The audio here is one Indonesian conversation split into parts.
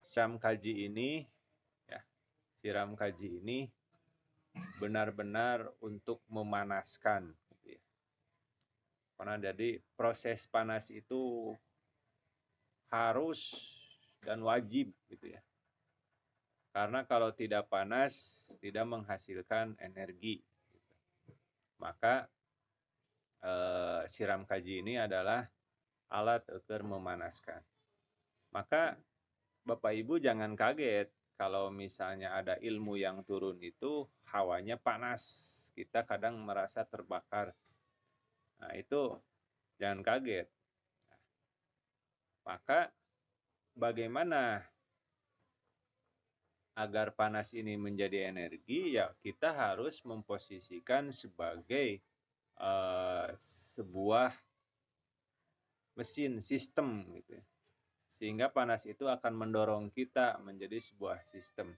siram kaji ini ya, siram kaji ini benar-benar untuk memanaskan gitu ya. Karena jadi proses panas itu harus dan wajib gitu ya. Karena kalau tidak panas tidak menghasilkan energi. Maka siram kaji ini adalah alat ukur memanaskan. Maka Bapak Ibu jangan kaget kalau misalnya ada ilmu yang turun itu hawanya panas. Kita kadang merasa terbakar. Nah itu jangan kaget. Maka bagaimana agar panas ini menjadi energi? Ya kita harus memposisikan sebagai sebuah mesin sistem gitu ya. Sehingga panas itu akan mendorong kita menjadi sebuah sistem.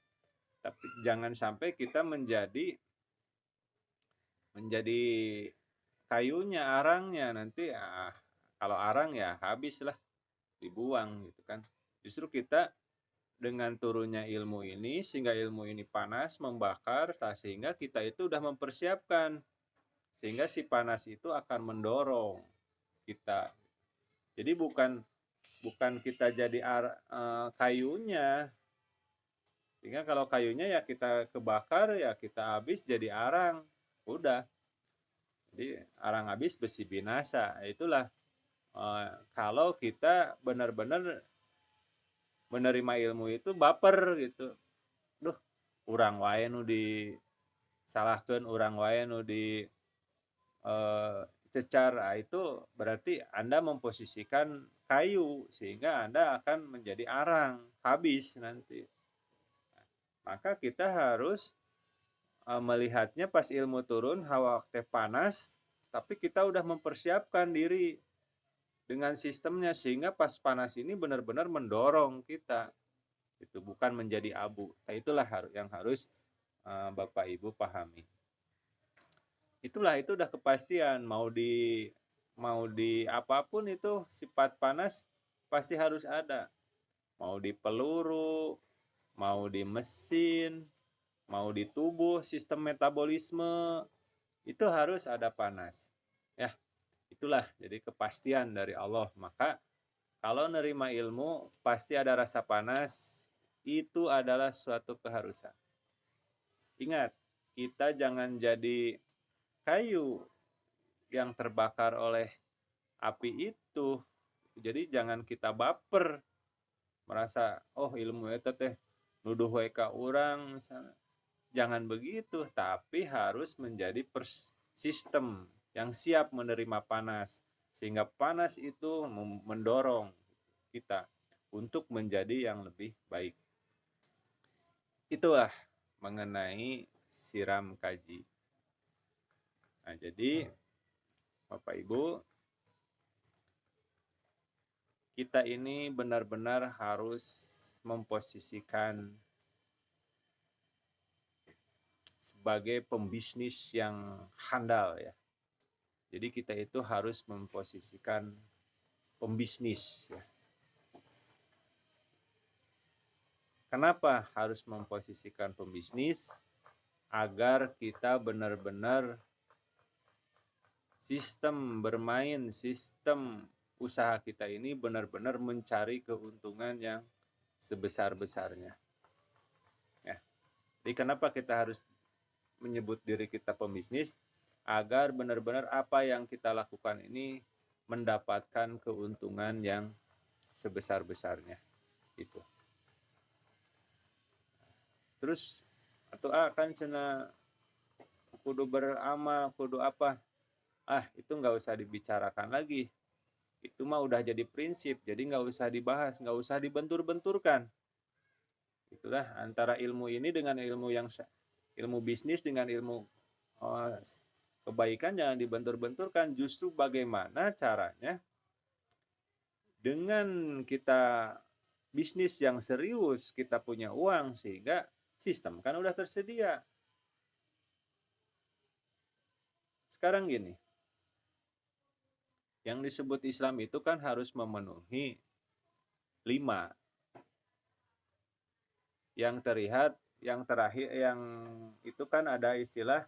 Tapi jangan sampai kita menjadi kayunya, arangnya, nanti kalau arang ya habislah, dibuang gitu kan. Justru kita dengan turunnya ilmu ini, sehingga ilmu ini panas, membakar, sehingga kita itu udah mempersiapkan, sehingga si panas itu akan mendorong kita. Jadi bukan kita jadi kayunya, sehingga kalau kayunya ya kita kebakar, ya kita habis jadi arang, udah. Jadi arang habis besi binasa. Itulah kalau kita benar-benar menerima ilmu itu baper gitu. Duh, urang wae nu disalahkeun, urang wae nu di cecar. Itu berarti Anda memposisikan kayu sehingga Anda akan menjadi arang, habis nanti. Maka kita harus melihatnya pas ilmu turun, hawa teh panas, tapi kita udah mempersiapkan diri dengan sistemnya sehingga pas panas ini benar-benar mendorong kita. Itu bukan menjadi abu. Nah, itulah yang harus Bapak Ibu pahami. Itulah, itu udah kepastian, mau di apapun itu sifat panas pasti harus ada. Mau di peluru, mau di mesin, mau di tubuh, sistem metabolisme, itu harus ada panas. Ya, itulah jadi kepastian dari Allah. Maka kalau nerima ilmu pasti ada rasa panas, itu adalah suatu keharusan. Ingat, kita jangan jadi kayu yang terbakar oleh api itu. Jadi jangan kita baper, merasa oh ilmu eta teh nuduh wae ka urang misalnya. Jangan begitu, tapi harus menjadi sistem yang siap menerima panas, sehingga panas itu mendorong kita untuk menjadi yang lebih baik. Itulah mengenai siram kaji. Nah, jadi Bapak Ibu, kita ini benar-benar harus memposisikan sebagai pembisnis yang handal ya. Jadi kita itu harus memposisikan pembisnis ya. Kenapa harus memposisikan pembisnis? Agar kita benar-benar sistem bermain, sistem usaha kita ini benar-benar mencari keuntungan yang sebesar-besarnya. Ya. Jadi kenapa kita harus menyebut diri kita pembisnis? Agar benar-benar apa yang kita lakukan ini mendapatkan keuntungan yang sebesar-besarnya. Itu. Terus atau kan cenah kudu beramal, kudu apa? Itu nggak usah dibicarakan lagi. Itu mah udah jadi prinsip, jadi nggak usah dibahas, nggak usah dibentur-benturkan. Itulah antara ilmu ini dengan ilmu bisnis dengan ilmu kebaikan, jangan dibentur-benturkan. Justru bagaimana caranya dengan kita bisnis yang serius, kita punya uang, sehingga sistem kan udah tersedia. Sekarang gini, yang disebut Islam itu kan harus memenuhi 5. yang terlihat, yang terakhir, yang itu kan ada istilah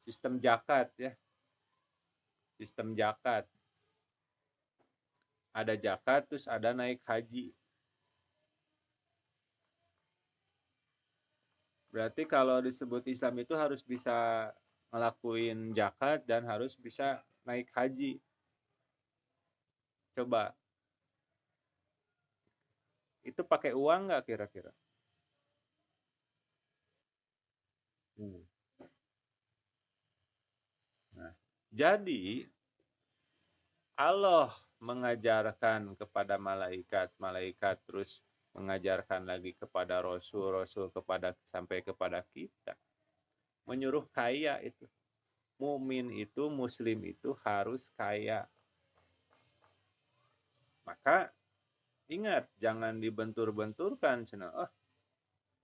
sistem zakat ya, sistem zakat. Ada zakat, terus ada naik haji. Berarti kalau disebut Islam itu harus bisa ngelakuin zakat dan harus bisa naik haji. Coba, itu pakai uang nggak kira-kira? Hmm. Nah, jadi Allah mengajarkan kepada malaikat, malaikat terus mengajarkan lagi kepada rasul, rasul kepada sampai kepada kita. Menyuruh kaya itu. Mumin itu, muslim itu harus kaya. Maka ingat, jangan dibentur-benturkan cenah. Oh,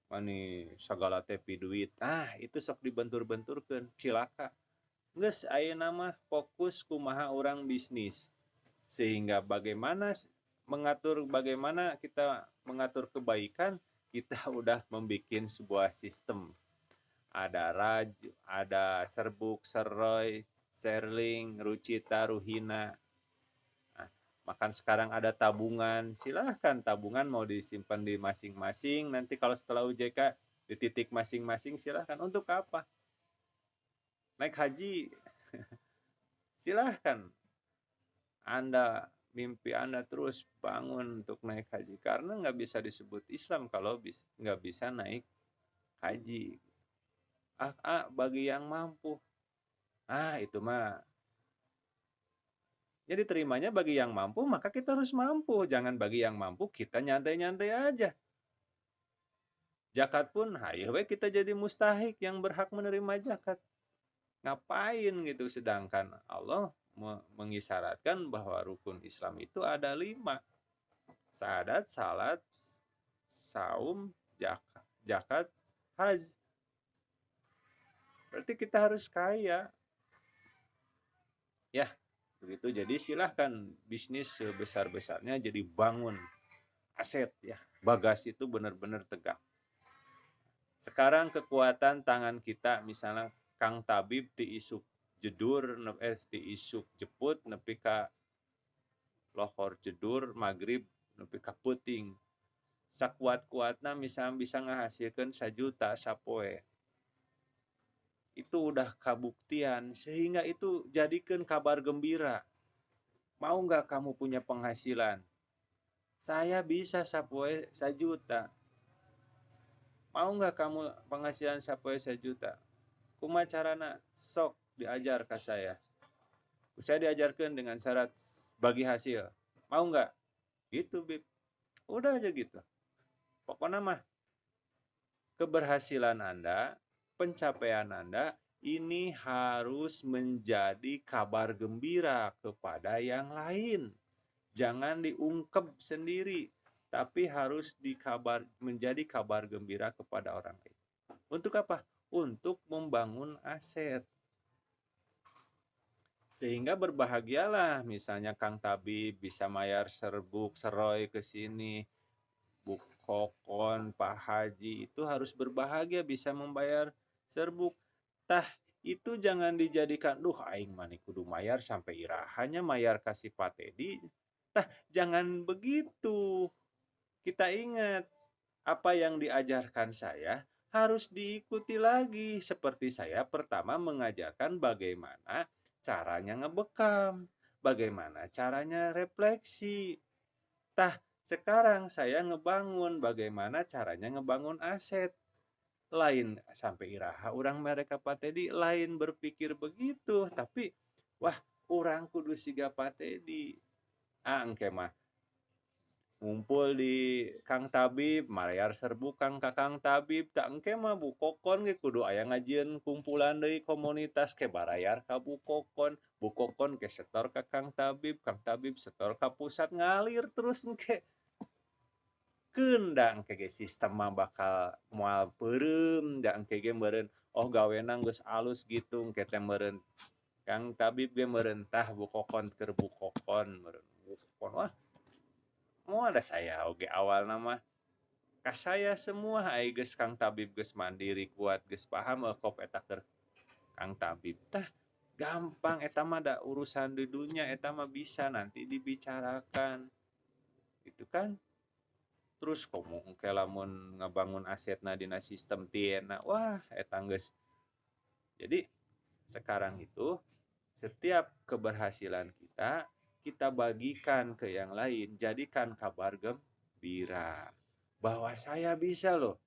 mani segala tepi duit. Ah, itu sok dibentur-benturkan. Cilaka. Geus ayeuna mah fokus kumaha orang bisnis. Sehingga bagaimana kita mengatur kebaikan, kita udah membuat sebuah sistem. Ada raju, ada serbuk, seroy, serling, rucita, ruhina. Nah, makan sekarang ada tabungan, silahkan tabungan mau disimpan di masing-masing. Nanti kalau setelah UJK di titik masing-masing silahkan. Untuk apa? Naik haji, silahkan. Anda mimpi Anda terus bangun untuk naik haji karena nggak bisa disebut Islam kalau nggak bisa naik haji. Bagi yang mampu. Itu mah. Jadi terimanya bagi yang mampu, maka kita harus mampu. Jangan bagi yang mampu, kita nyantai-nyantai aja. Zakat pun, ayo kita jadi mustahik yang berhak menerima zakat. Ngapain gitu, sedangkan Allah mengisyaratkan bahwa rukun Islam itu ada 5. Syahadat, salat, saum, zakat, haji. Berarti kita harus kaya. Ya, begitu. Jadi silahkan bisnis sebesar-besarnya, jadi bangun aset ya. Bagasi itu benar-benar tegak. Sekarang kekuatan tangan kita, misalnya Kang Tabib diisuk jedur, diisuk jeput, nepi ka lohor jedur, maghrib, nepi ka puting. Sakuat-kuatna misalnya bisa menghasilkan 1 juta sapoe. Itu udah kabuktian, sehingga itu jadikan kabar gembira. Mau nggak kamu punya penghasilan? Saya bisa sapoe 1 juta. Mau nggak kamu penghasilan sapoe 1 juta? Kumaha carana? Sok diajar ke saya. Saya diajarkan dengan syarat bagi hasil. Mau nggak? Gitu, Bib. Udah aja gitu. Pokoknya mah keberhasilan Anda, pencapaian Anda ini harus menjadi kabar gembira kepada yang lain. Jangan diungkep sendiri, tapi harus menjadi kabar gembira kepada orang lain. Untuk apa? Untuk membangun aset. Sehingga berbahagialah, misalnya Kang Tabib bisa mayar serbuk, seroy ke sini, Bu Kokon, Pak Haji itu harus berbahagia bisa membayar serbuk. Tah, itu jangan dijadikan, aing mani kudu mayar sampai irahannya mayar kasih Pak Tedi. Tah, jangan begitu. Kita ingat, apa yang diajarkan saya harus diikuti lagi. Seperti saya pertama mengajarkan bagaimana caranya ngebekam, bagaimana caranya refleksi. Tah, sekarang saya ngebangun bagaimana caranya ngebangun aset. Lain sampai iraha orang mereka patedi lain berpikir begitu, tapi wah, orang kudu siga patedi. Engke mah ngumpul di Kang Tabib, mayar serbu Kang Tabib, tak engke mah Bu Kokon ge kudu aya ngajieun kumpulan deui komunitas ke barayar ka Bu Kokon ke setor ka Kang Tabib setor ka pusat, ngalir terus engke. Keunda engke ge sistem mah bakal moal peureum, da engke ge meureun gawena geus alus gitu, engke teh meureun Kang Tabib ge meureun tah Bu Kokon keur Bu Kokon meureun. Bu Kokon wah, mau ada saya oge awal nama Ka saya semua ai geus Kang Tabib geus mandiri kuat geus paham eueuh eta keur Kang Tabib tah gampang eta mah da urusan di dunya eta mah bisa nanti dibicarakan, gitu kan. Terus komo engke lamun ngabangun asetna dina sistem tiena, wah eta geus. Jadi sekarang itu setiap keberhasilan kita, kita bagikan ke yang lain, jadikan kabar gembira bahwa saya bisa loh.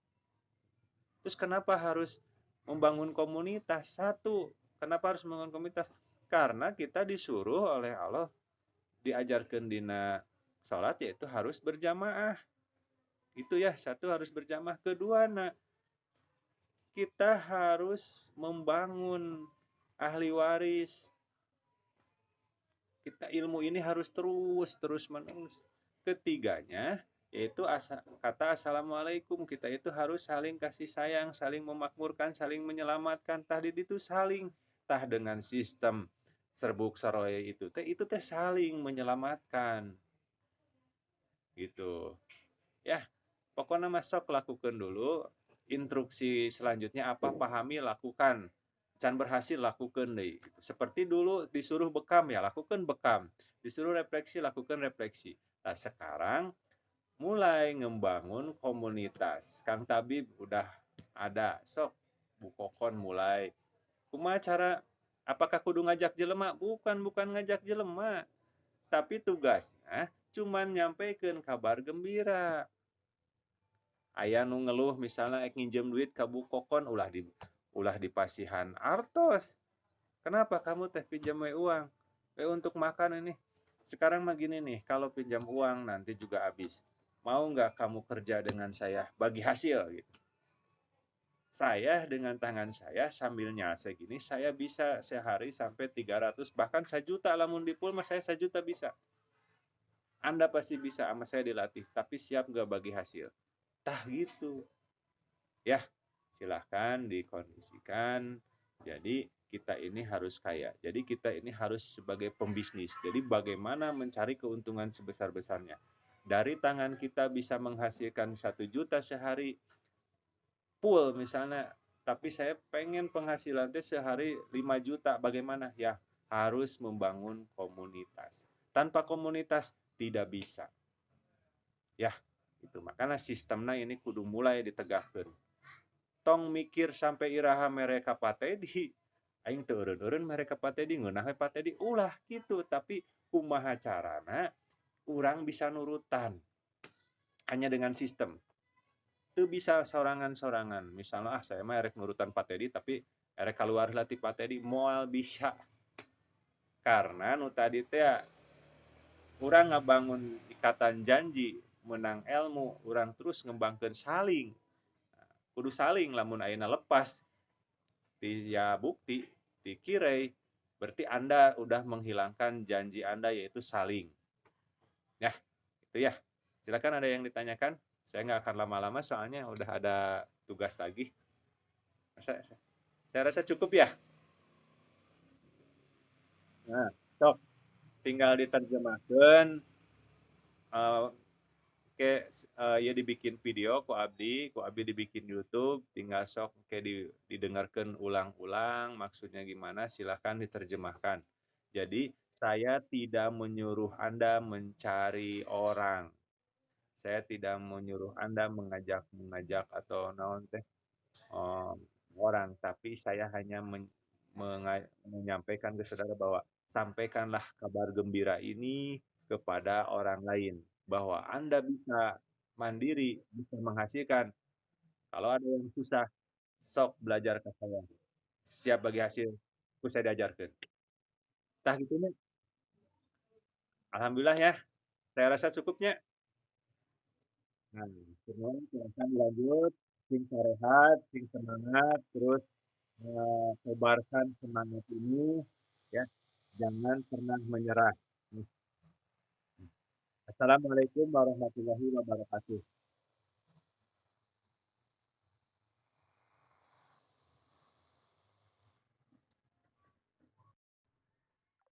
Terus kenapa harus membangun komunitas? Satu, kenapa harus membangun komunitas? Karena kita disuruh oleh Allah diajarkan dina salat yaitu harus berjamaah. Itu ya, satu harus berjamaah. Kedua, kita harus membangun ahli waris. Kita ilmu ini harus terus menerus. Ketiganya yaitu kata assalamualaikum, kita itu harus saling kasih sayang, saling memakmurkan, saling menyelamatkan. Tadi itu saling tah dengan sistem serbuk saroya itu teh saling menyelamatkan gitu ya. Pokoknya masuk lakukan dulu, instruksi selanjutnya apa pahami lakukan, can berhasil lakukan deh. Seperti dulu disuruh bekam ya lakukan bekam, disuruh refleksi lakukan refleksi. Nah sekarang mulai ngembangun komunitas. Kang Tabib udah ada, sok Bu Kokon mulai. Kumaha cara, apakah kudu ngajak jelema? Bukan ngajak jelema, tapi tugasnya cuman nyampaikan kabar gembira. Aya nu ngeluh misalnya ek nginjem duit ka Bu Kokon ulah dipasihan artos. Kenapa kamu teh pinjam we uang? Untuk makan ini. Sekarang mah gini nih, kalau pinjam uang nanti juga habis. Mau nggak kamu kerja dengan saya bagi hasil gitu. Saya dengan tangan saya sambil nyase gini, saya bisa sehari sampai 300 bahkan 1 juta lamun di pool mah saya 1 juta bisa. Anda pasti bisa sama saya dilatih, tapi siap nggak bagi hasil? Tah gitu. Ya, silahkan dikondisikan. Jadi kita ini harus kaya. Jadi kita ini harus sebagai pembisnis. Jadi bagaimana mencari keuntungan sebesar-besarnya. Dari tangan kita bisa menghasilkan 1 juta sehari full misalnya. Tapi saya pengen penghasilannya sehari 5 juta. Bagaimana? Ya, harus membangun komunitas. Tanpa komunitas tidak bisa. Ya, itu makanya sistemnya ini kudu mulai ditegakkan. Tong mikir sampai iraha mereka patedi aing teu eureun-eureun mereka patedi ngeunah we patedi ulah gitu, tapi kumaha carana urang bisa nurutan hanya dengan sistem. Teu bisa sorangan-sorangan. Misalnya saya mah erek nurutan patedi tapi erek kaluar heula ti patedi moal bisa. Karena nu tadi teh urang ngabangun ikatan janji menang ilmu, urang terus ngembangkeun saling. Kudu saling lamun ayeuna lepas ya bukti dikirai berarti Anda udah menghilangkan janji Anda yaitu saling. Ya, itu ya. Silakan ada yang ditanyakan. Saya nggak akan lama-lama soalnya udah ada tugas lagi. Saya rasa cukup ya. Nah, sok tinggal diterjemahkan. Oke, ya dibikin video ku abdi dibikin YouTube, tinggal sok kayak didengarkan ulang-ulang maksudnya gimana, silahkan diterjemahkan. Jadi saya tidak menyuruh Anda mencari orang, saya tidak menyuruh Anda mengajak atau naon teh orang, tapi saya hanya menyampaikan ke saudara bahwa sampaikanlah kabar gembira ini kepada orang lain bahwa Anda bisa mandiri, bisa menghasilkan. Kalau ada yang susah, sok belajar ke saya. Siap bagi hasil, itu saya diajarkan. Tah gitunya, alhamdulillah ya. Saya rasa cukupnya. Nah, semua silakan lanjut, sing sehat, sing semangat, terus tebarkan semangat ini, ya. Jangan pernah menyerah. Assalamualaikum warahmatullahi wabarakatuh.